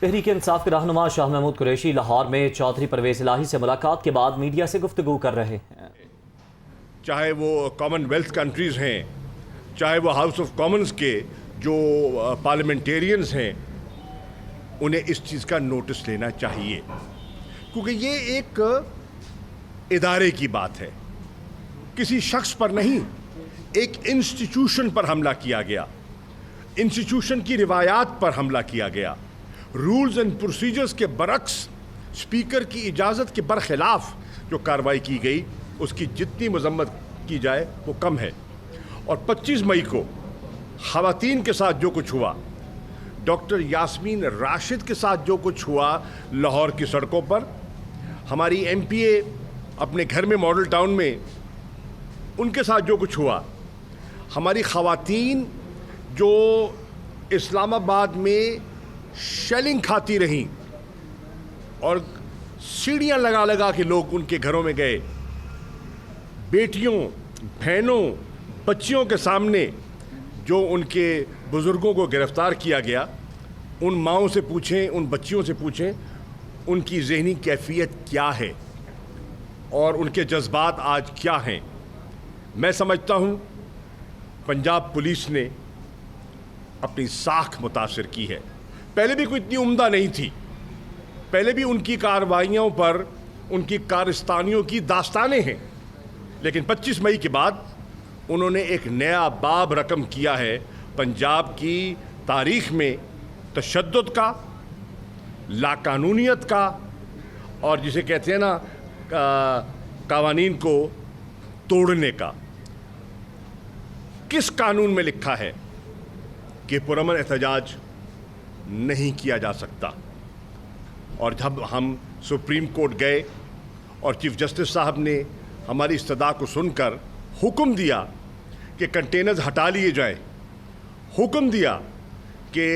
تحریک انصاف کے رہنما شاہ محمود قریشی لاہور میں چودھری پرویز الہی سے ملاقات کے بعد میڈیا سے گفتگو کر رہے ہیں۔ چاہے وہ کامن ویلتھ کنٹریز ہیں، چاہے وہ ہاؤس آف کامنز کے جو پارلیمنٹیرینز ہیں، انہیں اس چیز کا نوٹس لینا چاہیے، کیونکہ یہ ایک ادارے کی بات ہے، کسی شخص پر نہیں، ایک انسٹیٹیوشن پر حملہ کیا گیا، انسٹیٹیوشن کی روایات پر حملہ کیا گیا، رولز اینڈ پروسیجرز کے برعکس اسپیکر کی اجازت کے برخلاف جو کارروائی کی گئی، اس کی جتنی مذمت کی جائے وہ کم ہے۔ اور 25 مئی کو خواتین کے ساتھ جو کچھ ہوا، ڈاکٹر یاسمین راشد کے ساتھ جو کچھ ہوا لاہور کی سڑکوں پر، ہماری ایم پی اے اپنے گھر میں ماڈل ٹاؤن میں ان کے ساتھ جو کچھ ہوا، ہماری خواتین جو اسلام آباد میں شیلنگ کھاتی رہیں اور سیڑھیاں لگا لگا کے لوگ ان کے گھروں میں گئے، بیٹیوں، بہنوں، بچیوں کے سامنے جو ان کے بزرگوں کو گرفتار کیا گیا، ان ماؤں سے پوچھیں، ان بچیوں سے پوچھیں ان کی ذہنی کیفیت کیا ہے اور ان کے جذبات آج کیا ہیں۔ میں سمجھتا ہوں پنجاب پولیس نے اپنی ساکھ متاثر کی ہے، پہلے بھی کوئی اتنی عمدہ نہیں تھی، پہلے بھی ان کی کارروائیوں پر ان کی کارستانیوں کی داستانیں ہیں، لیکن 25 مئی کے بعد انہوں نے ایک نیا باب رقم کیا ہے پنجاب کی تاریخ میں، تشدد کا، لاقانونیت کا، اور جسے کہتے ہیں نا قوانین کو توڑنے کا۔ کس قانون میں لکھا ہے کہ پرامن احتجاج نہیں کیا جا سکتا؟ اور جب ہم سپریم کورٹ گئے اور چیف جسٹس صاحب نے ہماری استدعا کو سن کر حکم دیا کہ کنٹینرز ہٹا لیے جائیں، حکم دیا کہ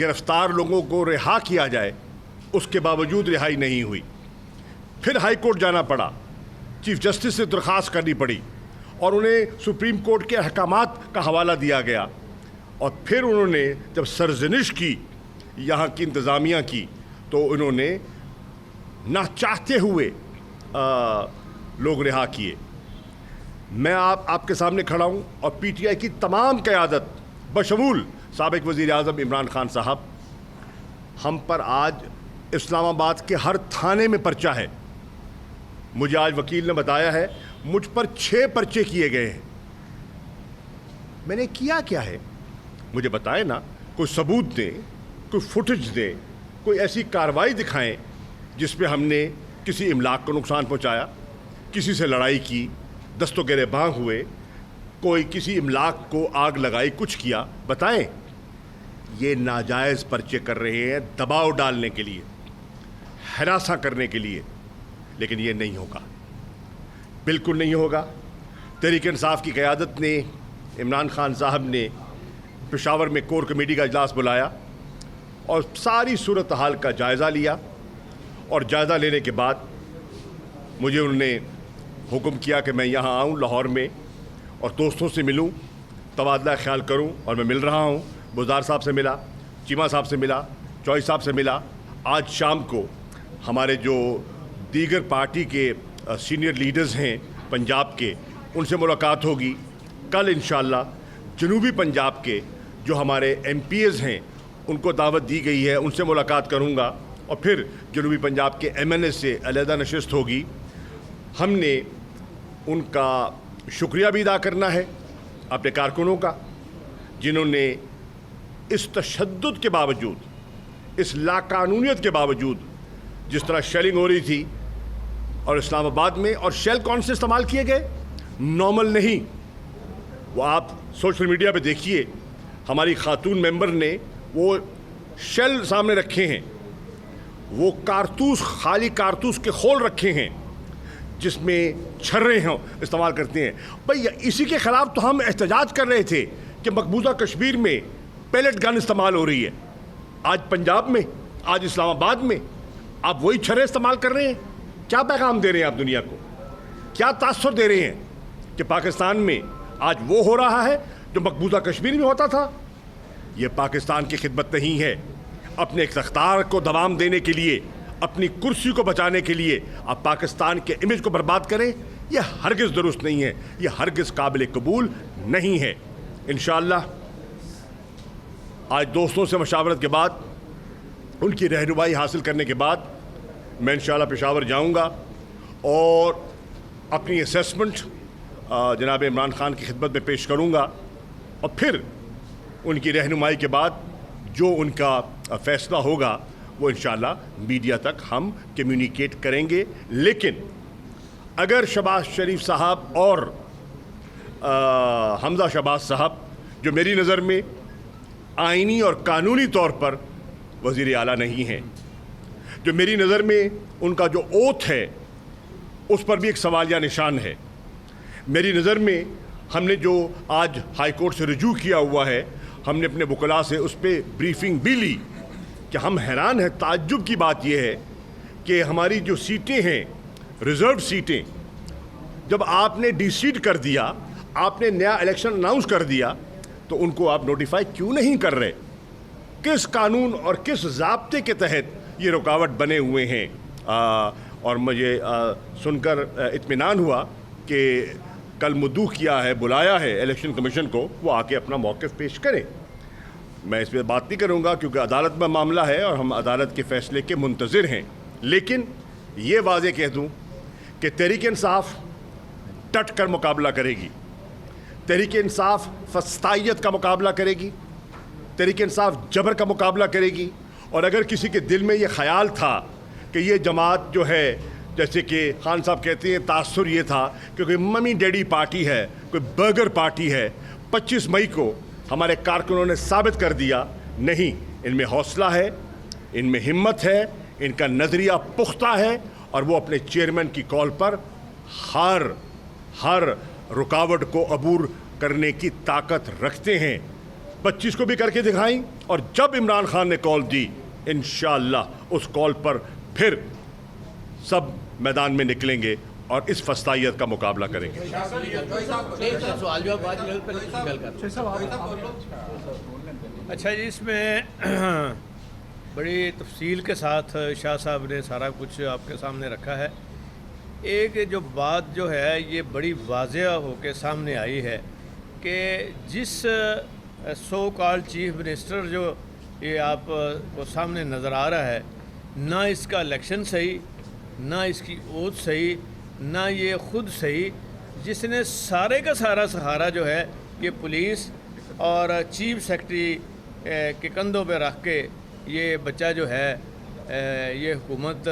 گرفتار لوگوں کو رہا کیا جائے، اس کے باوجود رہائی نہیں ہوئی، پھر ہائی کورٹ جانا پڑا، چیف جسٹس سے درخواست کرنی پڑی اور انہیں سپریم کورٹ کے احکامات کا حوالہ دیا گیا، اور پھر انہوں نے جب سرزنش کی یہاں کی انتظامیہ کی تو انہوں نے نہ چاہتے ہوئے لوگ رہا کیے۔ میں آپ کے سامنے کھڑا ہوں اور پی ٹی آئی کی تمام قیادت بشمول سابق وزیر اعظم عمران خان صاحب، ہم پر آج اسلام آباد کے ہر تھانے میں پرچہ ہے۔ مجھے آج وکیل نے بتایا ہے مجھ پر 6 پرچے کیے گئے ہیں۔ میں نے کیا کیا ہے؟ مجھے بتائیں نا، کوئی ثبوت دیں، کوئی فوٹیج دیں، کوئی ایسی کارروائی دکھائیں جس پہ ہم نے کسی املاک کو نقصان پہنچایا، کسی سے لڑائی کی، دست و گریباں ہوئے، کوئی کسی املاک کو آگ لگائی، کچھ کیا، بتائیں۔ یہ ناجائز پرچے کر رہے ہیں دباؤ ڈالنے کے لیے، ہراساں کرنے کے لیے، لیکن یہ نہیں ہوگا، بالکل نہیں ہوگا۔ تحریک انصاف کی قیادت نے، عمران خان صاحب نے پشاور میں کور کمیٹی کا اجلاس بلایا اور ساری صورتحال کا جائزہ لیا، اور جائزہ لینے کے بعد مجھے انہوں نے حکم کیا کہ میں یہاں آؤں لاہور میں اور دوستوں سے ملوں، تبادلہ خیال کروں، اور میں مل رہا ہوں۔ بزدار صاحب سے ملا، چیمہ صاحب سے ملا، چوئی صاحب سے ملا۔ آج شام کو ہمارے جو دیگر پارٹی کے سینئر لیڈرز ہیں پنجاب کے، ان سے ملاقات ہوگی۔ کل انشاءاللہ جنوبی پنجاب کے جو ہمارے ایم پی ایز ہیں ان کو دعوت دی گئی ہے، ان سے ملاقات کروں گا، اور پھر جنوبی پنجاب کے ایم این اے سے علیحدہ نشست ہوگی۔ ہم نے ان کا شکریہ بھی ادا کرنا ہے، اپنے کارکنوں کا، جنہوں نے اس تشدد کے باوجود، اس لاقانونیت کے باوجود، جس طرح شیلنگ ہو رہی تھی اور اسلام آباد میں، اور شیل کون سے استعمال کیے گئے؟ نارمل نہیں، وہ آپ سوشل میڈیا پہ دیکھیے، ہماری خاتون ممبر نے وہ شیل سامنے رکھے ہیں، وہ کارتوس، خالی کارتوس کے خول رکھے ہیں جس میں چھرے ہیں استعمال کرتے ہیں۔ بھئی اسی کے خلاف تو ہم احتجاج کر رہے تھے کہ مقبوضہ کشمیر میں پیلٹ گن استعمال ہو رہی ہے، آج پنجاب میں، آج اسلام آباد میں آپ وہی چھرے استعمال کر رہے ہیں۔ کیا پیغام دے رہے ہیں آپ دنیا کو؟ کیا تاثر دے رہے ہیں کہ پاکستان میں آج وہ ہو رہا ہے جو مقبوضہ کشمیر میں ہوتا تھا؟ یہ پاکستان کی خدمت نہیں ہے۔ اپنے اقتدار کو دوام دینے کے لیے، اپنی کرسی کو بچانے کے لیے آپ پاکستان کے امیج کو برباد کریں، یہ ہرگز درست نہیں ہے، یہ ہرگز قابل قبول نہیں ہے۔ انشاءاللہ آج دوستوں سے مشاورت کے بعد، ان کی رہنمائی حاصل کرنے کے بعد میں انشاءاللہ پشاور جاؤں گا اور اپنی اسیسمنٹ جناب عمران خان کی خدمت میں پیش کروں گا، اور پھر ان کی رہنمائی کے بعد جو ان کا فیصلہ ہوگا وہ انشاءاللہ میڈیا تک ہم کمیونیکیٹ کریں گے۔ لیکن اگر شہباز شریف صاحب اور حمزہ شہباز صاحب، جو میری نظر میں آئینی اور قانونی طور پر وزیر اعلیٰ نہیں ہیں، جو میری نظر میں ان کا جو اوتھ ہے اس پر بھی ایک سوالیہ نشان ہے، میری نظر میں ہم نے جو آج ہائی کورٹ سے رجوع کیا ہوا ہے، ہم نے اپنے وکلاء سے اس پہ بریفنگ بھی لی کہ ہم حیران ہیں۔ تعجب کی بات یہ ہے کہ ہماری جو سیٹیں ہیں، ریزرو سیٹیں، جب آپ نے ڈی سیٹ کر دیا، آپ نے نیا الیکشن اناؤنس کر دیا، تو ان کو آپ نوٹیفائی کیوں نہیں کر رہے؟ کس قانون اور کس ضابطے کے تحت یہ رکاوٹ بنے ہوئے ہیں؟ اور مجھے سن کر اطمینان ہوا کہ کل مدعو کیا ہے، بلایا ہے الیکشن کمیشن کو، وہ آ کے اپنا موقف پیش کریں۔ میں اس پہ بات نہیں کروں گا کیونکہ عدالت میں معاملہ ہے اور ہم عدالت کے فیصلے کے منتظر ہیں، لیکن یہ واضح کہہ دوں کہ تحریک انصاف ڈٹ کر مقابلہ کرے گی، تحریک انصاف فسطائیت کا مقابلہ کرے گی، تحریک انصاف جبر کا مقابلہ کرے گی۔ اور اگر کسی کے دل میں یہ خیال تھا کہ یہ جماعت جو ہے، جیسے کہ خان صاحب کہتے ہیں، تاثر یہ تھا کہ کوئی ممی ڈیڈی پارٹی ہے، کوئی برگر پارٹی ہے، 25 مئی کو ہمارے کارکنوں نے ثابت کر دیا نہیں، ان میں حوصلہ ہے، ان میں ہمت ہے، ان کا نظریہ پختہ ہے، اور وہ اپنے چیئرمین کی کال پر ہر رکاوٹ کو عبور کرنے کی طاقت رکھتے ہیں۔ 25 کو بھی کر کے دکھائیں، اور جب عمران خان نے کال دی، انشاءاللہ اس کال پر پھر سب میدان میں نکلیں گے اور اس فسطائیت کا مقابلہ کریں گے۔ اچھا جی، اس میں بڑی تفصیل کے ساتھ شاہ صاحب نے سارا کچھ آپ کے سامنے رکھا ہے۔ ایک جو بات جو ہے یہ بڑی واضح ہو کے سامنے آئی ہے کہ جس سو کال چیف منسٹر جو یہ آپ کو سامنے نظر آ رہا ہے، نہ اس کا الیکشن صحیح، نہ اس کی اوتھ صحیح، نہ یہ خود صحیح، جس نے سارے کا سارا سہارا جو ہے یہ پولیس اور چیف سیکرٹری کے کندھوں پہ رکھ کے یہ بچہ جو ہے یہ حکومت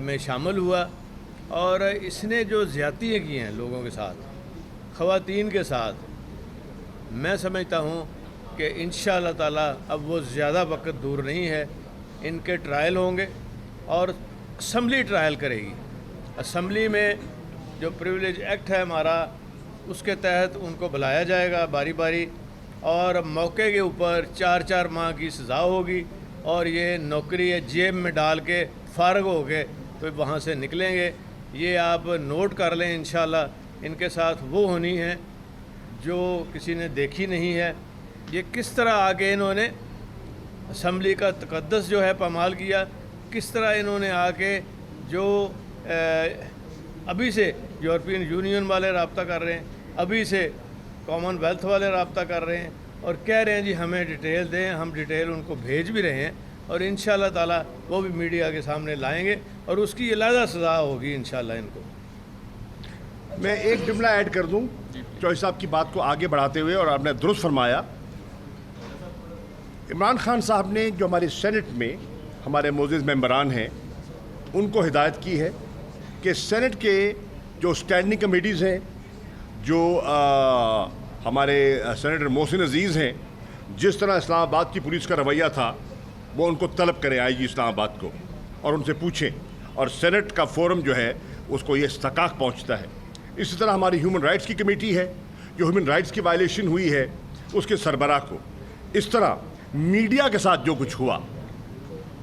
میں شامل ہوا، اور اس نے جو زیادتیاں کی ہیں لوگوں کے ساتھ، خواتین کے ساتھ، میں سمجھتا ہوں کہ انشاءاللہ تعالیٰ اب وہ زیادہ وقت دور نہیں ہے، ان کے ٹرائل ہوں گے اور اسمبلی ٹرائل کرے گی۔ اسمبلی میں جو پریویلیج ایکٹ ہے ہمارا، اس کے تحت ان کو بلایا جائے گا باری باری، اور موقع کے اوپر 4 ماہ کی سزا ہوگی، اور یہ نوکری جیب میں ڈال کے فارغ ہو کے تو وہاں سے نکلیں گے۔ یہ آپ نوٹ کر لیں، انشاءاللہ ان کے ساتھ وہ ہونی ہے جو کسی نے دیکھی نہیں ہے۔ یہ کس طرح آگے انہوں نے اسمبلی کا تقدس جو ہے پامال کیا، کس طرح انہوں نے آ کے جو ابھی سے یورپین یونین والے رابطہ کر رہے ہیں، ابھی سے کامن ویلتھ والے رابطہ کر رہے ہیں، اور کہہ رہے ہیں جی ہمیں ڈیٹیل دیں، ہم ڈیٹیل ان کو بھیج بھی رہے ہیں، اور انشاءاللہ تعالیٰ وہ بھی میڈیا کے سامنے لائیں گے، اور اس کی علیحدہ سزا ہوگی انشاءاللہ ان کو۔ میں ایک جملہ ایڈ کر دوں چوہے صاحب کی بات کو آگے بڑھاتے ہوئے، اور آپ نے درست فرمایا۔ عمران خان صاحب نے جو ہماری سینٹ میں ہمارے معزز ممبران ہیں ان کو ہدایت کی ہے کہ سینٹ کے جو اسٹینڈنگ کمیٹیز ہیں، جو ہمارے سینیٹر محسن عزیز ہیں، جس طرح اسلام آباد کی پولیس کا رویہ تھا وہ ان کو طلب کریں آئی جی اسلام آباد کو، اور ان سے پوچھیں، اور سینٹ کا فورم جو ہے اس کو یہ استحقاق پہنچتا ہے۔ اسی طرح ہماری ہیومن رائٹس کی کمیٹی ہے، جو ہیومن رائٹس کی وائلیشن ہوئی ہے اس کے سربراہ کو۔ اس طرح میڈیا کے ساتھ جو کچھ ہوا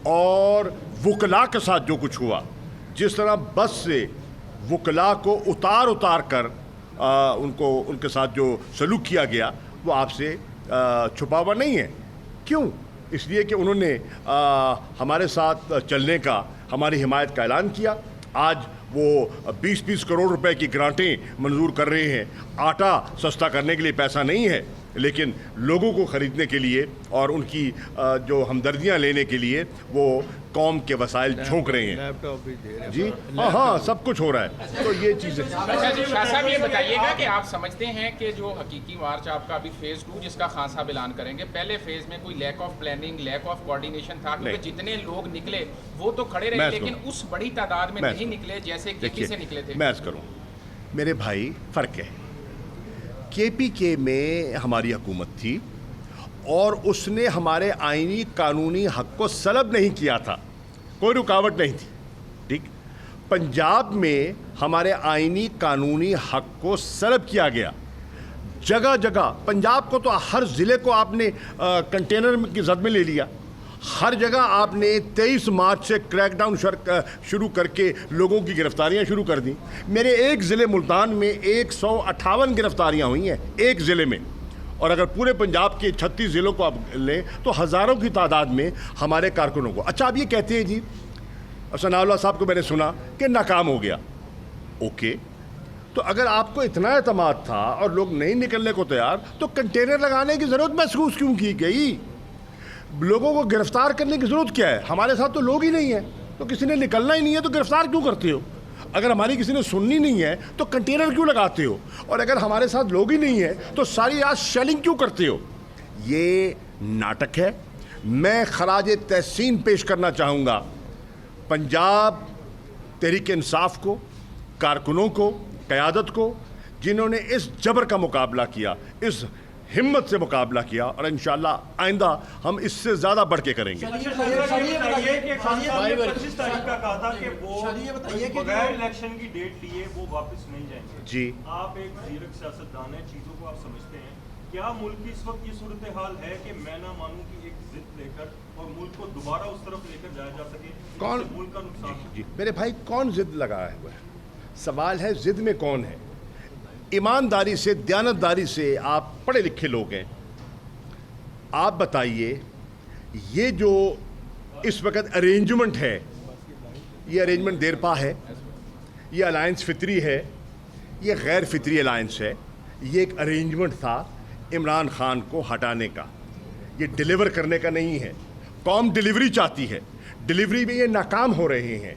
اور وکلاء کے ساتھ جو کچھ ہوا، جس طرح بس سے وکلاء کو اتار کر ان کے ساتھ جو سلوک کیا گیا، وہ آپ سے چھپا ہوا نہیں ہے۔ کیوں؟ اس لیے کہ انہوں نے ہمارے ساتھ چلنے کا، ہماری حمایت کا اعلان کیا. آج وہ 20-20 کروڑ روپے کی گرانٹیں منظور کر رہے ہیں. آٹا سستا کرنے کے لیے پیسہ نہیں ہے، لیکن لوگوں کو خریدنے کے لیے اور ان کی جو ہمدردیاں لینے کے لیے وہ قوم کے وسائل جھونک رہے ہیں. لیپ ٹاپ بھی دے رہے ہیں. جی ہاں سب کچھ ہو رہا ہے. تو یہ چیزیں اچھا جی شاہ صاحب یہ بتائیے گا کہ آپ سمجھتے ہیں کہ جو حقیقی مارچ آپ کا ابھی فیز 2 جس کا خان صاحب اعلان کریں گے، پہلے فیز میں کوئی lack of planning, lack of coordination تھا؟ کیونکہ جتنے لوگ نکلے وہ تو کھڑے رہے لیکن اس بڑی تعداد میں نہیں نکلے جیسے KP سے نکلے تھے. میں عرض کروں میرے بھائی، فرق ہے. KPK میں ہماری حکومت تھی اور اس نے ہمارے آئینی قانونی حق کو سلب نہیں کیا تھا، کوئی رکاوٹ نہیں تھی. ٹھیک. پنجاب میں ہمارے آئینی قانونی حق کو سلب کیا گیا. جگہ جگہ پنجاب کو تو ہر ضلع کو آپ نے کنٹینر کی زد میں لے لیا. ہر جگہ آپ نے 23 مارچ سے کریک ڈاؤن شروع کر کے لوگوں کی گرفتاریاں شروع کر دیں. میرے ایک ضلع ملتان میں 158 گرفتاریاں ہوئی ہیں ایک ضلع میں، اور اگر پورے پنجاب کے 36 ضلعوں کو آپ لیں تو ہزاروں کی تعداد میں ہمارے کارکنوں کو. اچھا آپ یہ کہتے ہیں جی ثناء اللہ صاحب کو میں نے سنا کہ ناکام ہو گیا. اوکے، تو اگر آپ کو اتنا اعتماد تھا اور لوگ نہیں نکلنے کو تیار تو کنٹینر لگانے کی ضرورت محسوس کیوں کی گئی؟ لوگوں کو گرفتار کرنے کی ضرورت کیا ہے؟ ہمارے ساتھ تو لوگ ہی نہیں ہیں، تو کسی نے نکلنا ہی نہیں ہے تو گرفتار کیوں کرتے ہو؟ اگر ہماری کسی نے سننی نہیں ہے تو کنٹینر کیوں لگاتے ہو؟ اور اگر ہمارے ساتھ لوگ ہی نہیں ہیں تو ساری رات شیلنگ کیوں کرتے ہو؟ یہ ناٹک ہے. میں خراج تحسین پیش کرنا چاہوں گا پنجاب تحریک انصاف کو، کارکنوں کو، قیادت کو، جنہوں نے اس جبر کا مقابلہ کیا، اس ہمت سے مقابلہ کیا، اور انشاءاللہ آئندہ ہم اس سے زیادہ بڑھ کے کریں گے. بغیر الیکشن کی ڈیٹ لیے وہ واپس نہیں جائیں گے. جی آپ ایک زیرک سیاستدان ہیں، چیزوں کو آپ سمجھتے ہیں. کیا ملک کی اس وقت یہ صورتحال ہے کہ میں نہ مانوں کی ایک ضد لے کر اور ملک کو دوبارہ اس طرف لے کر جایا جا سکے؟ کون ملک کا نقصان؟ جی میرے بھائی، کون ضد لگایا ہوا ہے؟ سوال ہے ضد میں کون ہے. ایمانداری سے، دیانتداری سے، آپ پڑھے لکھے لوگ ہیں، آپ بتائیے یہ جو اس وقت ارینجمنٹ ہے، یہ ارینجمنٹ دیرپا ہے، یہ الائنس فطری ہے، یہ غیر فطری الائنس ہے. یہ ایک ارینجمنٹ تھا عمران خان کو ہٹانے کا، یہ ڈیلیور کرنے کا نہیں ہے. قوم ڈیلیوری چاہتی ہے، ڈیلیوری میں یہ ناکام ہو رہے ہیں.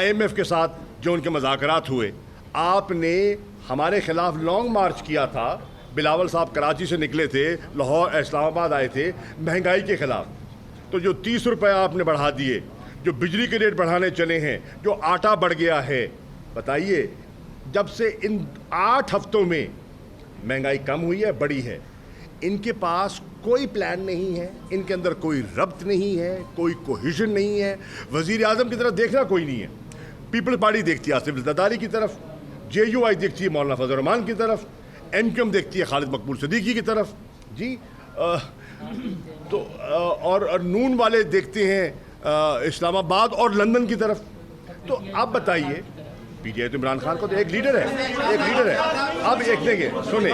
IMF کے ساتھ جو ان کے مذاکرات ہوئے، آپ نے ہمارے خلاف لانگ مارچ کیا تھا. بلاول صاحب کراچی سے نکلے تھے، لاہور اسلام آباد آئے تھے مہنگائی کے خلاف. تو جو 30 روپے آپ نے بڑھا دیے، جو بجلی کے ریٹ بڑھانے چلے ہیں، جو آٹا بڑھ گیا ہے، بتائیے جب سے ان 8 ہفتوں میں مہنگائی کم ہوئی ہے، بڑی ہے. ان کے پاس کوئی پلان نہیں ہے، ان کے اندر کوئی ربط نہیں ہے، کوئی کوہیژن نہیں ہے. وزیر اعظم کی طرف دیکھنا کوئی نہیں ہے. پیپلز پارٹی دیکھتی ہے آصف زرداری کی طرف، JUI دیکھتی ہے مولانا فضل الرحمان کی طرف، MQM دیکھتی ہے خالد مقبول صدیقی کی طرف. جی تو اور نون والے دیکھتے ہیں اسلام آباد اور لندن کی طرف. تو آپ بتائیے، PTI تو عمران خان کو تو ایک لیڈر ہے. اب ایک دیں گے، سن لیں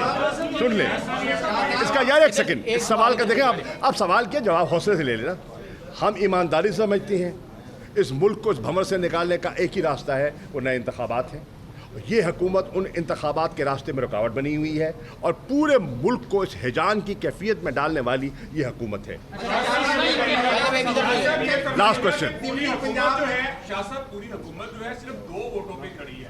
اس کا یار ایک سیکنڈ اس سوال کا دیکھیں. آپ سوال کیا جواب حوصلے سے لے لینا. ہم ایمانداری سے سمجھتے ہیں اس ملک کو اس بھنور سے نکالنے کا ایک ہی راستہ ہے، وہ نئے انتخابات ہیں. یہ حکومت ان انتخابات کے راستے میں رکاوٹ بنی ہوئی ہے اور پورے ملک کو اس ہیجان کی کیفیت میں ڈالنے والی یہ حکومت ہے. Last question. شاہ صاحب پوری حکومت جو ہے صرف 2 ووٹوں پہ کھڑی ہے.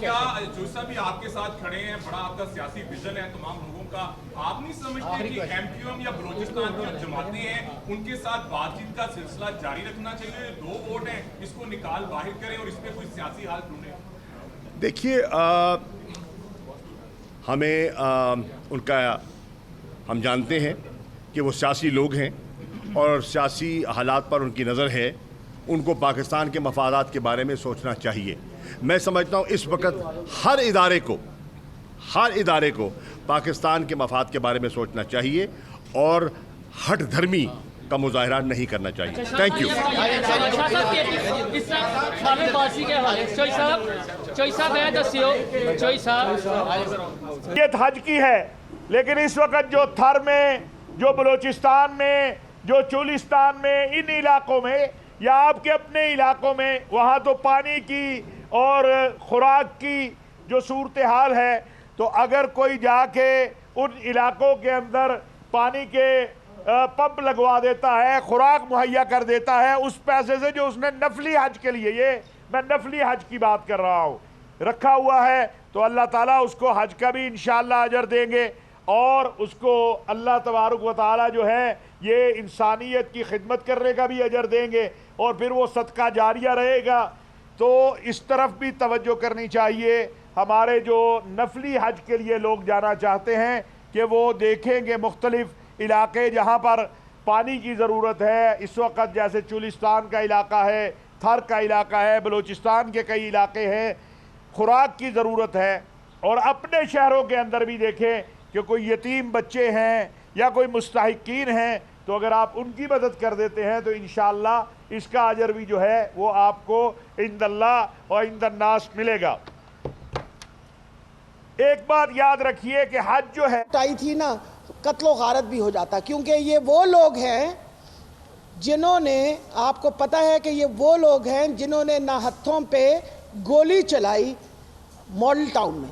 کیا جو سب بھی آپ کے ساتھ کھڑے ہیں، بڑا آپ کا سیاسی ویژن ہے تمام لوگوں کا، آپ نہیں سمجھتے کہ MQM یا بلوچستان کی جماعتیں ہیں ان کے ساتھ بات چیت کا سلسلہ جاری رکھنا چاہیے؟ 2 ووٹ ہیں، اس کو نکال باہر کریں اور اس پہ کوئی سیاسی حل ڈھونڈیں. دیکھیے ہمیں ان کا ہم جانتے ہیں کہ وہ سیاسی لوگ ہیں اور سیاسی حالات پر ان کی نظر ہے. ان کو پاکستان کے مفادات کے بارے میں سوچنا چاہیے. میں سمجھتا ہوں اس وقت ہر ادارے کو پاکستان کے مفاد کے بارے میں سوچنا چاہیے اور ہٹ دھرمی کا مظاہرہ نہیں کرنا چاہیے. Thank you. حج کی ہے، لیکن اس وقت جو تھر میں، جو بلوچستان میں، جو چولستان میں ان علاقوں میں یا آپ کے اپنے علاقوں میں وہاں تو پانی کی اور خوراک کی جو صورتحال ہے، تو اگر کوئی جا کے ان علاقوں کے اندر پانی کے پمپ لگوا دیتا ہے، خوراک مہیا کر دیتا ہے اس پیسے سے جو اس نے نفلی حج کے لیے، یہ میں نفلی حج کی بات کر رہا ہوں، رکھا ہوا ہے، تو اللہ تعالیٰ اس کو حج کا بھی انشاءاللہ اجر دیں گے، اور اس کو اللہ تبارک و تعالیٰ جو ہے یہ انسانیت کی خدمت کرنے کا بھی اجر دیں گے، اور پھر وہ صدقہ جاریہ رہے گا۔ تو اس طرف بھی توجہ کرنی چاہیے۔ ہمارے جو نفلی حج کے لیے لوگ جانا چاہتے ہیں کہ وہ دیکھیں گے مختلف علاقے جہاں پر پانی کی ضرورت ہے، اس وقت جیسے چولستان کا علاقہ ہے، تھر کا علاقہ ہے، بلوچستان کے کئی علاقے ہیں، خوراک کی ضرورت ہے، اور اپنے شہروں کے اندر بھی دیکھیں کہ کوئی یتیم بچے ہیں یا کوئی مستحقین ہیں، تو اگر آپ ان کی مدد کر دیتے ہیں تو انشاءاللہ اس کا اجر بھی جو ہے وہ آپ کو عند اللہ اور عند الناس ملے گا۔ ایک بات یاد رکھیے کہ حج جو ہے آئی تھی نا، قتل و غارت بھی ہو جاتا، کیونکہ یہ وہ لوگ ہیں جنہوں نے، آپ کو پتہ ہے کہ یہ وہ لوگ ہیں جنہوں نے نہ ہتھوں پہ گولی چلائی ماڈل ٹاؤن میں،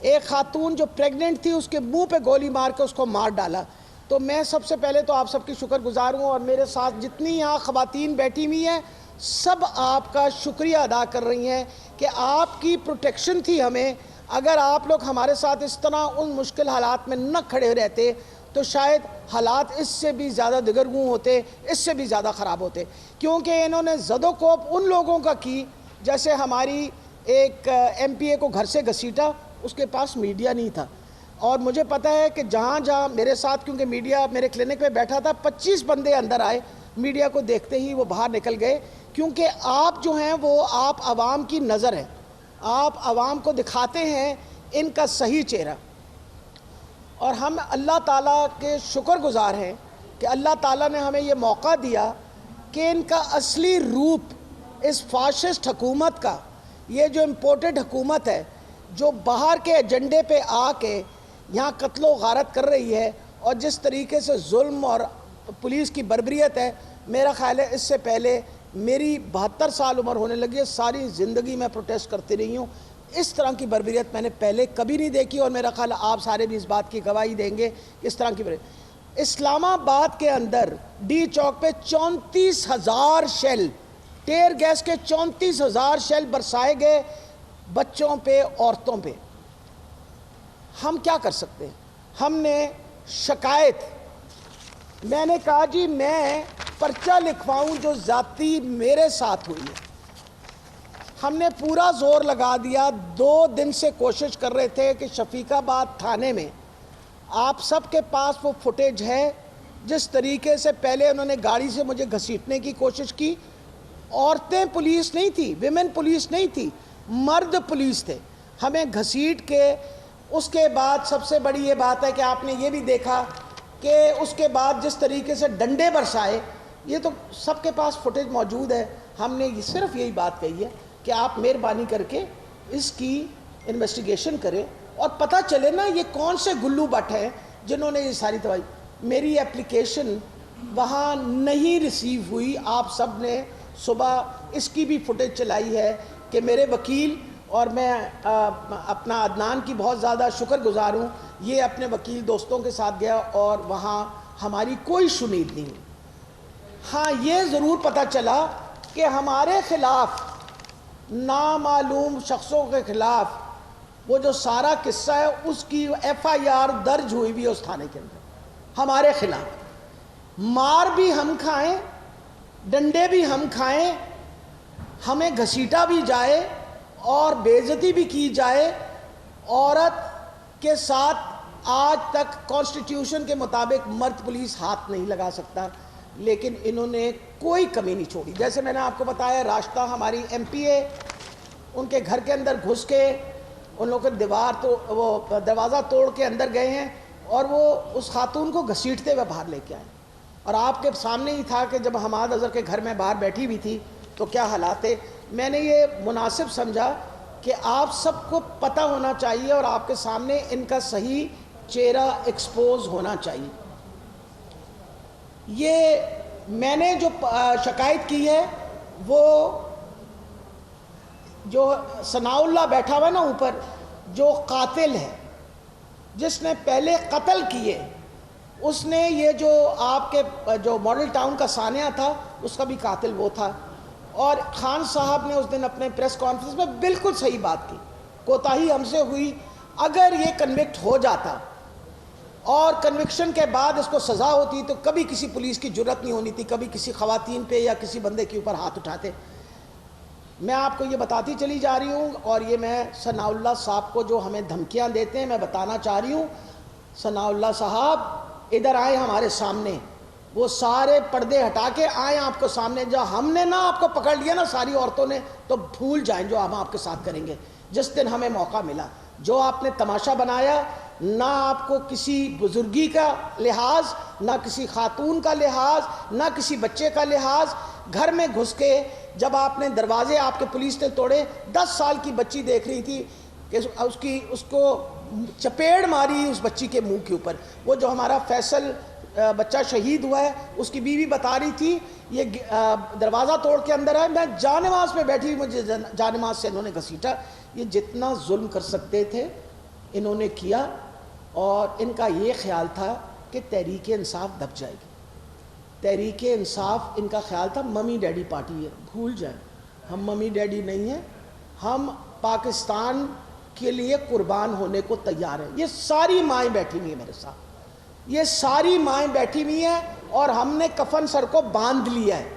ایک خاتون جو پریگننٹ تھی اس کے منہ پہ گولی مار کے اس کو مار ڈالا۔ تو میں سب سے پہلے تو آپ سب کی شکر گزار ہوں، اور میرے ساتھ جتنی یہاں خواتین بیٹھی ہوئی ہیں سب آپ کا شکریہ ادا کر رہی ہیں کہ آپ کی پروٹیکشن تھی ہمیں۔ اگر آپ لوگ ہمارے ساتھ اس طرح ان مشکل حالات میں نہ کھڑے رہتے تو شاید حالات اس سے بھی زیادہ دگرگوں ہوتے، اس سے بھی زیادہ خراب ہوتے، کیونکہ انہوں نے زد و کوب ان لوگوں کا کی، جیسے ہماری ایک ایم پی اے کو گھر سے گھسیٹا، اس کے پاس میڈیا نہیں تھا، اور مجھے پتہ ہے کہ جہاں جہاں میرے ساتھ، کیونکہ میڈیا میرے کلینک میں بیٹھا تھا، 25 بندے اندر آئے، میڈیا کو دیکھتے ہی وہ باہر نکل گئے، کیونکہ آپ جو ہیں وہ آپ عوام کی نظر ہیں، آپ عوام کو دکھاتے ہیں ان کا صحیح چہرہ، اور ہم اللہ تعالیٰ کے شکر گزار ہیں کہ اللہ تعالیٰ نے ہمیں یہ موقع دیا کہ ان کا اصلی روپ اس فاشسٹ حکومت کا، یہ جو امپورٹڈ حکومت ہے جو باہر کے ایجنڈے پہ آ کے یہاں قتل و غارت کر رہی ہے، اور جس طریقے سے ظلم اور پولیس کی بربریت ہے، میرا خیال ہے اس سے پہلے میری 72 سال عمر ہونے لگی ہے، ساری زندگی میں پروٹیسٹ کرتی رہی ہوں، اس طرح کی بربریت میں نے پہلے کبھی نہیں دیکھی، اور میرا خیال ہے آپ سارے بھی اس بات کی گواہی دیں گے اس طرح کی بربریت۔ اسلام آباد کے اندر ڈی چوک پہ 34,000 شیل، ٹیئر گیس کے 34,000 شیل برسائے گئے بچوں پہ، عورتوں پہ۔ ہم کیا کر سکتے ہیں؟ ہم نے شکایت، میں نے کہا جی میں پرچہ لکھواؤں جو ذاتی میرے ساتھ ہوئی ہے۔ ہم نے پورا زور لگا دیا، 2 دن سے کوشش کر رہے تھے کہ شفیق آباد تھانے میں، آپ سب کے پاس وہ فوٹیج ہے جس طریقے سے پہلے انہوں نے گاڑی سے مجھے گھسیٹنے کی کوشش کی، عورتیں پولیس نہیں تھی، ویمن پولیس نہیں تھی، مرد پولیس تھے، ہمیں گھسیٹ کے۔ اس کے بعد سب سے بڑی یہ بات ہے کہ آپ نے یہ بھی دیکھا کہ اس کے بعد جس طریقے سے ڈنڈے برسائے، یہ تو سب کے پاس فوٹیج موجود ہے۔ ہم نے صرف یہی بات کہی ہے کہ آپ مہربانی کر کے اس کی انویسٹیگیشن کریں اور پتہ چلے نا یہ کون سے گلو بٹ ہیں جنہوں نے یہ ساری تباہی۔ میری اپلیکیشن وہاں نہیں ریسیو ہوئی، آپ سب نے صبح اس کی بھی فوٹیج چلائی ہے کہ میرے وکیل، اور میں اپنا عدنان کی بہت زیادہ شکر گزار ہوں، یہ اپنے وکیل دوستوں کے ساتھ گیا اور وہاں ہماری کوئی شنید نہیں ہوئی۔ ہاں یہ ضرور پتہ چلا کہ ہمارے خلاف، نامعلوم شخصوں کے خلاف، وہ جو سارا قصہ ہے اس کی FIR درج ہوئی بھی اس تھانے کے اندر ہمارے خلاف۔ مار بھی ہم کھائیں، ڈنڈے بھی ہم کھائیں، ہمیں گھسیٹا بھی جائے اور بے عزتی بھی کی جائے، عورت کے ساتھ آج تک کانسٹیٹیوشن کے مطابق مرد پولیس ہاتھ نہیں لگا سکتا، لیکن انہوں نے کوئی کمی نہیں چھوڑی۔ جیسے میں نے آپ کو بتایا، راستہ ہماری MPA ان کے گھر کے اندر گھس کے ان لوگوں کے وہ دروازہ توڑ کے اندر گئے ہیں، اور وہ اس خاتون کو گھسیٹتے ہوئے باہر لے کے آئے، اور آپ کے سامنے ہی تھا کہ جب حماد اظہر کے گھر میں باہر بیٹھی ہوئی تھی تو کیا حالات تھے۔ میں نے یہ مناسب سمجھا کہ آپ سب کو پتہ ہونا چاہیے اور آپ کے سامنے ان کا صحیح چہرہ ایکسپوز ہونا چاہیے۔ یہ میں نے جو شکایت کی ہے وہ جو ثناء اللہ بیٹھا ہوا ہے نا اوپر، جو قاتل ہے، جس نے پہلے قتل کیے، اس نے یہ جو آپ کے جو ماڈل ٹاؤن کا سانحہ تھا اس کا بھی قاتل وہ تھا. اور خان صاحب نے اس دن اپنے پریس کانفرنس میں بالکل صحیح بات کی. کوتاہی ہم سے ہوئی. اگر یہ کنوکٹ ہو جاتا اور کنوکشن کے بعد اس کو سزا ہوتی تو کبھی کسی پولیس کی جرت نہیں ہونی تھی کبھی کسی خواتین پہ یا کسی بندے کے اوپر ہاتھ اٹھاتے. میں آپ کو یہ بتاتی چلی جا رہی ہوں، اور یہ میں ثناء اللہ صاحب کو جو ہمیں دھمکیاں دیتے ہیں میں بتانا چاہ رہی ہوں. ثناء اللہ صاحب ادھر آئے ہمارے سامنے، وہ سارے پردے ہٹا کے آئیں آپ کو سامنے. جو ہم نے نا آپ کو پکڑ لیا نا ساری عورتوں نے، تو بھول جائیں جو ہم آپ کے ساتھ کریں گے جس دن ہمیں موقع ملا. جو آپ نے تماشا بنایا، نہ آپ کو کسی بزرگی کا لحاظ، نہ کسی خاتون کا لحاظ، نہ کسی بچے کا لحاظ. گھر میں گھس کے جب آپ نے دروازے آپ کے پولیس نے توڑے، 10 سال کی بچی دیکھ رہی تھی کہ اس کو چپیڑ ماری اس بچی کے منہ کے اوپر. وہ جو ہمارا فیصل بچہ شہید ہوا ہے، اس کی بیوی بتا رہی تھی یہ دروازہ توڑ کے اندر آئے، میں جانماز پہ بیٹھی، مجھے جانماز سے انہوں نے گھسیٹا. یہ جتنا ظلم کر سکتے تھے انہوں نے کیا، اور ان کا یہ خیال تھا کہ تحریک انصاف دب جائے گی. تحریک انصاف ان کا خیال تھا ممی ڈیڈی پارٹی ہے. بھول جائیں، ہم ممی ڈیڈی نہیں ہیں، ہم پاکستان کے لیے قربان ہونے کو تیار ہیں. یہ ساری مائیں بیٹھی ہوئی ہیں میرے ساتھ، یہ ساری مائیں بیٹھی ہوئی ہیں، اور ہم نے کفن سر کو باندھ لیا ہے.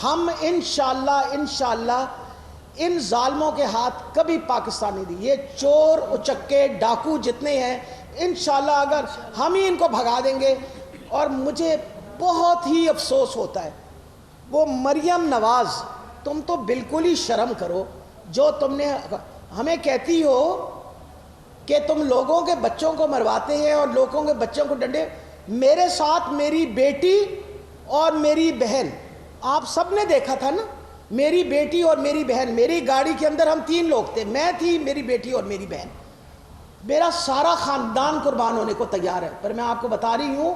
ہم انشاءاللہ ان ظالموں کے ہاتھ کبھی پاکستان نہیں دی. یہ چور اچکے ڈاکو جتنے ہیں انشاءاللہ اگر ہم ہی ان کو بھگا دیں گے. اور مجھے بہت ہی افسوس ہوتا ہے، وہ مریم نواز، تم تو بالکل ہی شرم کرو. جو تم نے ہمیں کہتی ہو کہ تم لوگوں کے بچوں کو مرواتے ہیں اور لوگوں کے بچوں کو ڈنڈے. میرے ساتھ میری بیٹی اور میری بہن، آپ سب نے دیکھا تھا نا، میری بیٹی اور میری بہن، میری گاڑی کے اندر ہم 3 لوگ تھے، میں تھی، میری بیٹی اور میری بہن. میرا سارا خاندان قربان ہونے کو تیار ہے. پر میں آپ کو بتا رہی ہوں،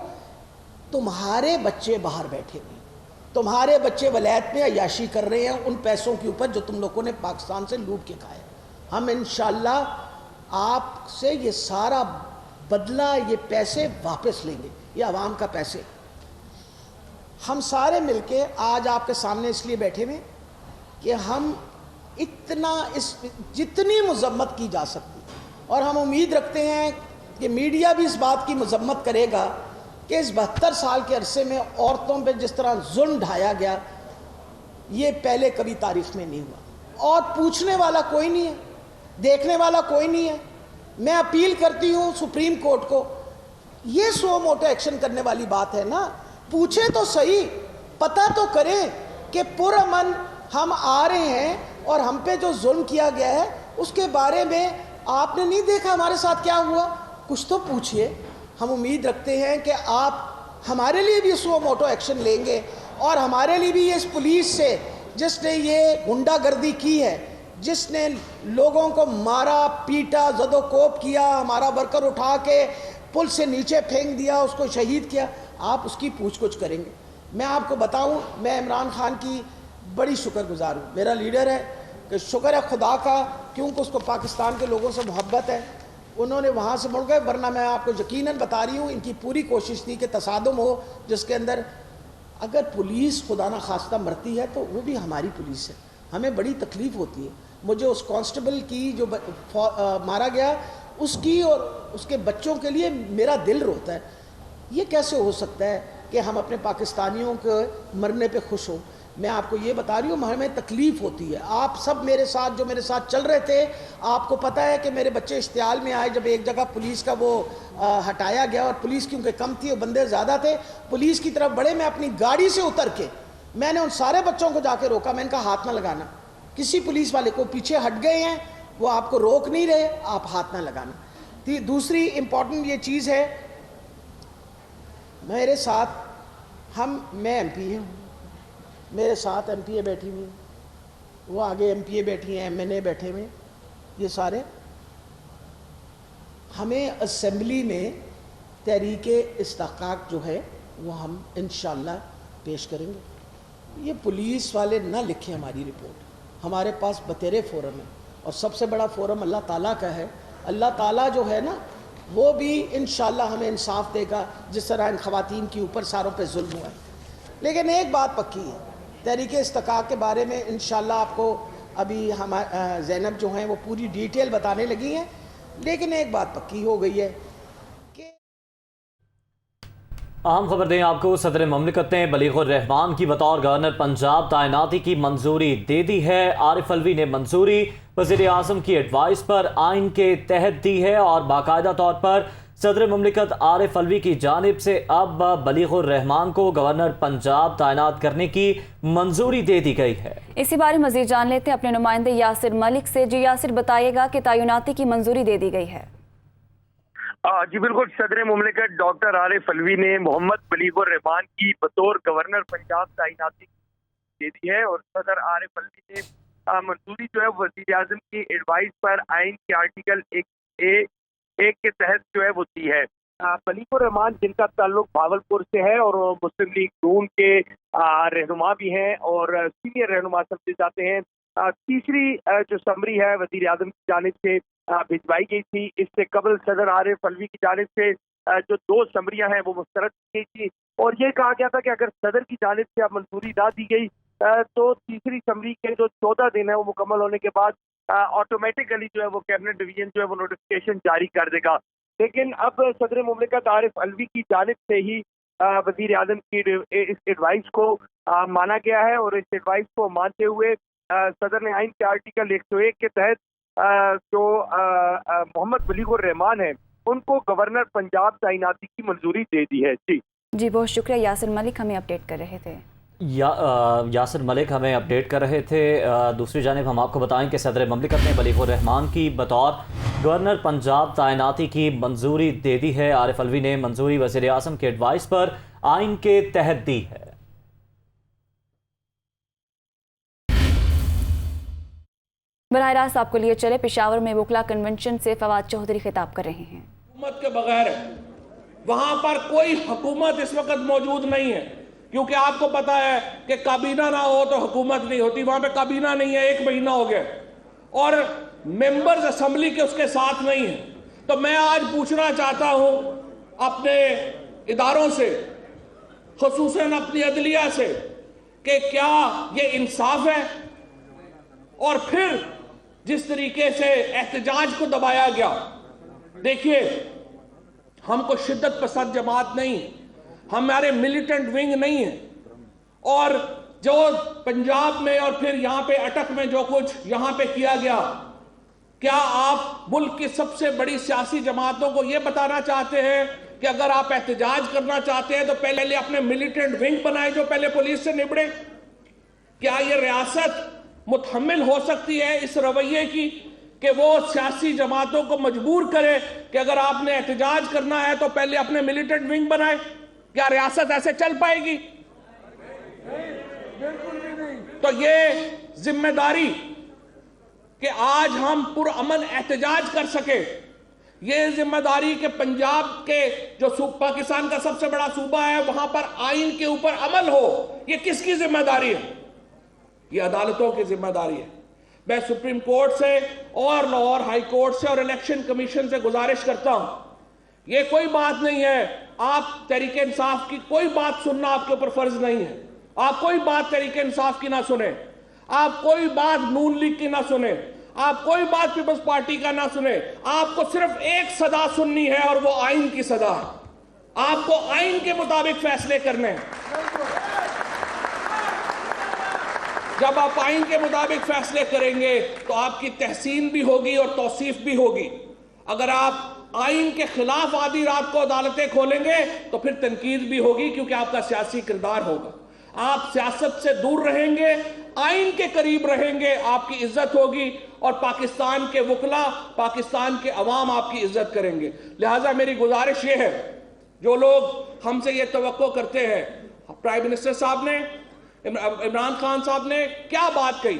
تمہارے بچے باہر بیٹھے ہوئے، تمہارے بچے ولایت میں عیاشی کر رہے ہیں ان پیسوں کے اوپر جو تم لوگوں نے پاکستان سے لوٹ کے کھایا. ہم انشاءاللہ آپ سے یہ سارا بدلہ، یہ پیسے واپس لیں گے، یہ عوام کا پیسے. ہم سارے مل کے آج آپ کے سامنے اس لیے بیٹھے ہوئے کہ ہم جتنی مذمت کی جا سکتی، اور ہم امید رکھتے ہیں کہ میڈیا بھی اس بات کی مذمت کرے گا کہ اس 72 سال کے عرصے میں عورتوں پہ جس طرح ظلم ڈھایا گیا، یہ پہلے کبھی تاریخ میں نہیں ہوا. اور پوچھنے والا کوئی نہیں ہے، دیکھنے والا کوئی نہیں ہے. میں اپیل کرتی ہوں سپریم کورٹ کو، یہ سو موٹو ایکشن کرنے والی بات ہے نا، پوچھیں تو صحیح، پتہ تو کریں کہ پرامن ہم آ رہے ہیں اور ہم پہ جو ظلم کیا گیا ہے اس کے بارے میں آپ نے نہیں دیکھا ہمارے ساتھ کیا ہوا، کچھ تو پوچھئے. ہم امید رکھتے ہیں کہ آپ ہمارے لیے بھی سو موٹو ایکشن لیں گے، اور ہمارے لیے بھی اس پولیس سے جس نے یہ غنڈہ گردی کی ہے، جس نے لوگوں کو مارا پیٹا زد و کوب کیا، ہمارا ورکر اٹھا کے پل سے نیچے پھینک دیا، اس کو شہید کیا، آپ اس کی پوچھ گچھ کریں گے. میں آپ کو بتاؤں، میں عمران خان کی بڑی شکر گزار ہوں، میرا لیڈر ہے، کہ شکر ہے خدا کا، کیونکہ اس کو پاکستان کے لوگوں سے محبت ہے. انہوں نے وہاں سے مڑ گئے، ورنہ میں آپ کو یقیناً بتا رہی ہوں ان کی پوری کوشش تھی کہ تصادم ہو جس کے اندر اگر پولیس خدا نہ خواستہ مرتی ہے تو وہ بھی ہماری پولیس ہے. ہمیں بڑی تکلیف ہوتی ہے. مجھے اس کانسٹیبل کی جو مارا گیا اس کی اور اس کے بچوں کے لیے میرا دل روتا ہے. یہ کیسے ہو سکتا ہے کہ ہم اپنے پاکستانیوں کے مرنے پہ خوش ہوں؟ میں آپ کو یہ بتا رہی ہوں، ہمیں تکلیف ہوتی ہے. آپ سب میرے ساتھ جو میرے ساتھ چل رہے تھے، آپ کو پتہ ہے کہ میرے بچے اشتعال میں آئے جب ایک جگہ پولیس کا وہ ہٹایا گیا، اور پولیس کیونکہ کم تھی اور بندے زیادہ تھے، پولیس کی طرف بڑھے. میں اپنی گاڑی سے اتر کے میں نے ان سارے بچوں کو جا کے روکا. میں ان کا ہاتھ نہ لگانا، کسی پولیس والے کو پیچھے ہٹ گئے ہیں وہ آپ کو روک نہیں رہے، آپ ہاتھ نہ لگانا. دوسری امپورٹنٹ یہ چیز ہے، میرے ساتھ میں ایم پی ہوں، میرے ساتھ ایم پی اے بیٹھی ہوئی ہیں، وہ آگے ایم پی اے بیٹھی ہیں، ایم این اے بیٹھے ہوئے، یہ سارے. ہمیں اسمبلی میں تحریک استحقاق جو ہے وہ ہم انشاءاللہ پیش کریں گے. یہ پولیس والے نہ لکھیں ہماری رپورٹ، ہمارے پاس بطور فورم ہے، اور سب سے بڑا فورم اللہ تعالیٰ کا ہے. اللہ تعالیٰ جو ہے نا وہ بھی انشاءاللہ ہمیں انصاف دے گا، جس طرح ان خواتین کے اوپر ساروں پہ ظلم ہوا ہے. لیکن ایک بات پکی ہے، تحریک استحقاق کے بارے میں انشاءاللہ آپ کو ابھی زینب جو ہیں وہ پوری ڈیٹیل بتانے لگی ہیں. لیکن ایک بات پکی ہو گئی ہے کہ اہم خبر دیں آپ کو. صدر مملکت نے بلیغ الرحمان کی بطور گورنر پنجاب تعیناتی کی منظوری دے دی ہے. عارف الوی نے منظوری وزیر اعظم کی ایڈوائس پر آئین کے تحت دی ہے، اور باقاعدہ طور پر صدر مملکت عارف الوی کی جانب سے اب بلیغ الرحمان کو گورنر پنجاب تعینات کرنے کی منظوری دے دی گئی ہے. اسی بارے مزید جان لیتے ہیں اپنے نمائندے یاسر ملک سے. جی یاسر، بتائیے گا کہ تعیناتی کی منظوری دے دی گئی ہے. جی بالکل، صدر مملکت ڈاکٹر عارف الوی نے محمد بلیغ الرحمان کی بطور گورنر پنجاب تعیناتی دے دی ہے، اور صدر عارف الوی نے منظوری جو ہے وزیر اعظم کی ایڈوائس پر آئین کے آرٹیکل 1A کے تحت جو ہے وہ دی ہے. بلیغ الرحمان جن کا تعلق بھاولپور سے ہے اور مسلم لیگ نون کے رہنما بھی ہیں اور سینئر رہنما سمجھے جاتے ہیں. تیسری جو سمری ہے وزیر اعظم کی جانب سے بھجوائی گئی تھی. اس سے قبل صدر عارف الوی کی جانب سے جو 2 سمریاں ہیں وہ مسترد کی گئی تھی، اور یہ کہا گیا تھا کہ اگر صدر کی جانب سے اب منظوری نہ دی گئی تو تیسری سمری کے جو 14 دن ہے وہ مکمل ہونے کے بعد آٹومیٹکلی جو ہے وہ کیبنٹ ڈویژن جو ہے وہ نوٹیفکیشن جاری کر دے گا. لیکن اب صدر مملکت عارف الوی کی جانب سے ہی وزیر اعظم کی اس ایڈوائس کو مانا گیا ہے، اور اس ایڈوائس کو مانتے ہوئے صدر نے آئین کے آرٹیکل 101 کے تحت جو محمد بلیغ الرحمان ہیں ان کو گورنر پنجاب تعیناتی کی منظوری دے دی ہے. جی بہت شکریہ یاسر ملک، ہمیں اپڈیٹ کر رہے تھے. یاسر ملک ہمیں اپڈیٹ کر رہے تھے. دوسری جانب ہم آپ کو بتائیں کہ صدر مملکت نے بلیغ الرحمان کی بطور گورنر پنجاب تعیناتی کی منظوری دے دی ہے. عارف الوی نے منظوری وزیر اعظم کے ایڈوائس پر آئین کے تحت دی ہے. براہ راست آپ کو لیے چلے پشاور میں وکلا کنونشن سے فواد چودھری خطاب کر رہے ہیں. حکومت کے بغیر وہاں پر کوئی حکومت اس وقت موجود نہیں ہے، کیونکہ آپ کو پتا ہے کہ کابینہ نہ ہو تو حکومت نہیں ہوتی. وہاں پہ کابینہ نہیں ہے، 1 مہینہ ہو گیا، اور ممبرز اسمبلی کے اس کے ساتھ نہیں ہیں. تو میں آج پوچھنا چاہتا ہوں اپنے اداروں سے، خصوصاً اپنی عدلیہ سے، کہ کیا یہ انصاف ہے؟ اور پھر جس طریقے سے احتجاج کو دبایا گیا، دیکھیے ہم کو شدت پسند جماعت نہیں، ہمارے ملیٹنٹ ونگ نہیں ہے، اور جو پنجاب میں اور پھر یہاں پہ اٹک میں جو کچھ یہاں پہ کیا گیا، کیا آپ ملک کی سب سے بڑی سیاسی جماعتوں کو یہ بتانا چاہتے ہیں کہ اگر آپ احتجاج کرنا چاہتے ہیں تو پہلے اپنے ملیٹنٹ ونگ بنائے جو پہلے پولیس سے نبڑے؟ کیا یہ ریاست متحمل ہو سکتی ہے اس رویے کی کہ وہ سیاسی جماعتوں کو مجبور کرے کہ اگر آپ نے احتجاج کرنا ہے تو پہلے اپنے ملیٹنٹ ونگ بنائے؟ کیا ریاست ایسے چل پائے گی؟ تو یہ ذمہ داری کہ آج ہم پرامن احتجاج کر سکے، یہ ذمہ داری کہ پنجاب کے جو پاکستان کا سب سے بڑا صوبہ ہے وہاں پر آئین کے اوپر عمل ہو، یہ کس کی ذمہ داری ہے؟ یہ عدالتوں کی ذمہ داری ہے. میں سپریم کورٹ سے اور لاہور ہائی کورٹ سے اور الیکشن کمیشن سے گزارش کرتا ہوں، یہ کوئی بات نہیں ہے آپ تحریک انصاف کی کوئی بات سننا آپ کے اوپر فرض نہیں ہے. آپ کوئی بات تحریک انصاف کی نہ سنیں، آپ کوئی بات نون لیگ کی نہ سنیں، آپ کوئی بات پیپلز پارٹی کا نہ سنیں. آپ کو صرف ایک صدا سننی ہے اور وہ آئین کی صدا ہے. آپ کو آئین کے مطابق فیصلے کرنے ہیں. جب آپ آئین کے مطابق فیصلے کریں گے تو آپ کی تحسین بھی ہوگی اور توصیف بھی ہوگی. اگر آپ آئین کے خلاف آدھی رات کو عدالتیں کھولیں گے تو پھر تنقید بھی ہوگی، کیونکہ آپ کا سیاسی کردار ہوگا. آپ سیاست سے دور رہیں گے، آئین کے قریب رہیں گے، آپ کی عزت ہوگی، اور پاکستان کے وکلا، پاکستان کے عوام آپ کی عزت کریں گے. لہٰذا میری گزارش یہ ہے، جو لوگ ہم سے یہ توقع کرتے ہیں، پرائم منسٹر صاحب نے، عمران خان صاحب نے کیا بات کہی؟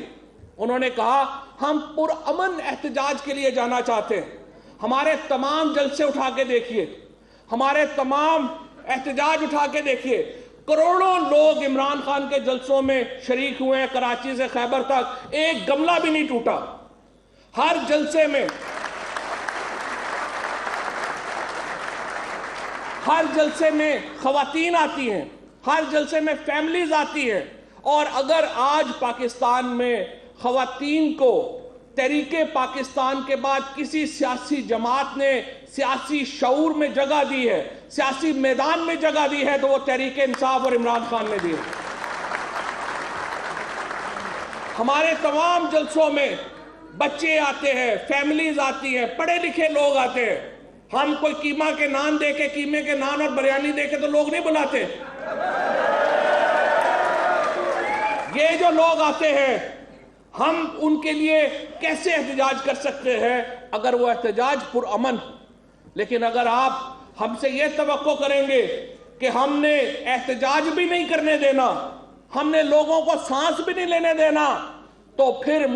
انہوں نے کہا ہم پرامن احتجاج کے لیے جانا چاہتے ہیں. ہمارے تمام جلسے اٹھا کے دیکھیے، ہمارے تمام احتجاج اٹھا کے دیکھیے، کروڑوں لوگ عمران خان کے جلسوں میں شریک ہوئے ہیں، کراچی سے خیبر تک ایک گملہ بھی نہیں ٹوٹا۔ ہر جلسے میں خواتین آتی ہیں، ہر جلسے میں فیملیز آتی ہیں، اور اگر آج پاکستان میں خواتین کو تحریک پاکستان کے بعد کسی سیاسی جماعت نے سیاسی شعور میں جگہ دی ہے، سیاسی میدان میں جگہ دی ہے، تو وہ تحریک انصاف اور عمران خان نے دی ہے۔ ہمارے تمام جلسوں میں بچے آتے ہیں، فیملیز آتی ہیں، پڑھے لکھے لوگ آتے ہیں۔ ہم کوئی قیمہ کے نان دے کے، قیمے کے نان اور بریانی دے کے تو لوگ نہیں بلاتے۔ یہ جو لوگ آتے ہیں، ہم ان کے لیے کیسے احتجاج کر سکتے ہیں اگر وہ احتجاج پرامن ہو؟ لیکن اگر آپ ہم سے یہ توقع کریں گے کہ ہم نے احتجاج بھی نہیں کرنے دینا، ہم نے لوگوں کو سانس بھی نہیں لینے دینا، تو پھر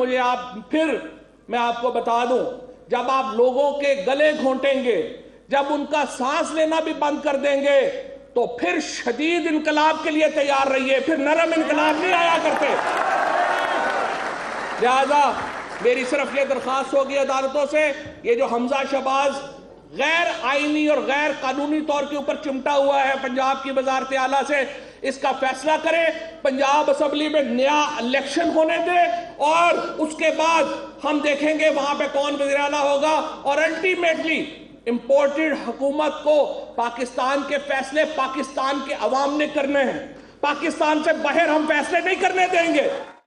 میں آپ کو بتا دوں، جب آپ لوگوں کے گلے گھونٹیں گے، جب ان کا سانس لینا بھی بند کر دیں گے، تو پھر شدید انقلاب کے لیے تیار رہیے، پھر نرم انقلاب نہیں آیا کرتے۔ لہذا میری صرف یہ درخواست ہوگی عدالتوں سے، یہ جو حمزہ شہباز غیر آئینی اور غیر قانونی طور کے اوپر چمٹا ہوا ہے پنجاب کی وزارت اعلیٰ سے، اس کا فیصلہ کرے، پنجاب اسمبلی میں نیا الیکشن ہونے دے، اور اس کے بعد ہم دیکھیں گے وہاں پہ کون وزیر اعلیٰ ہوگا، اور الٹیمیٹلی امپورٹڈ حکومت کو پاکستان کے فیصلے پاکستان کے عوام نے کرنے ہیں، پاکستان سے باہر ہم فیصلے نہیں کرنے دیں گے۔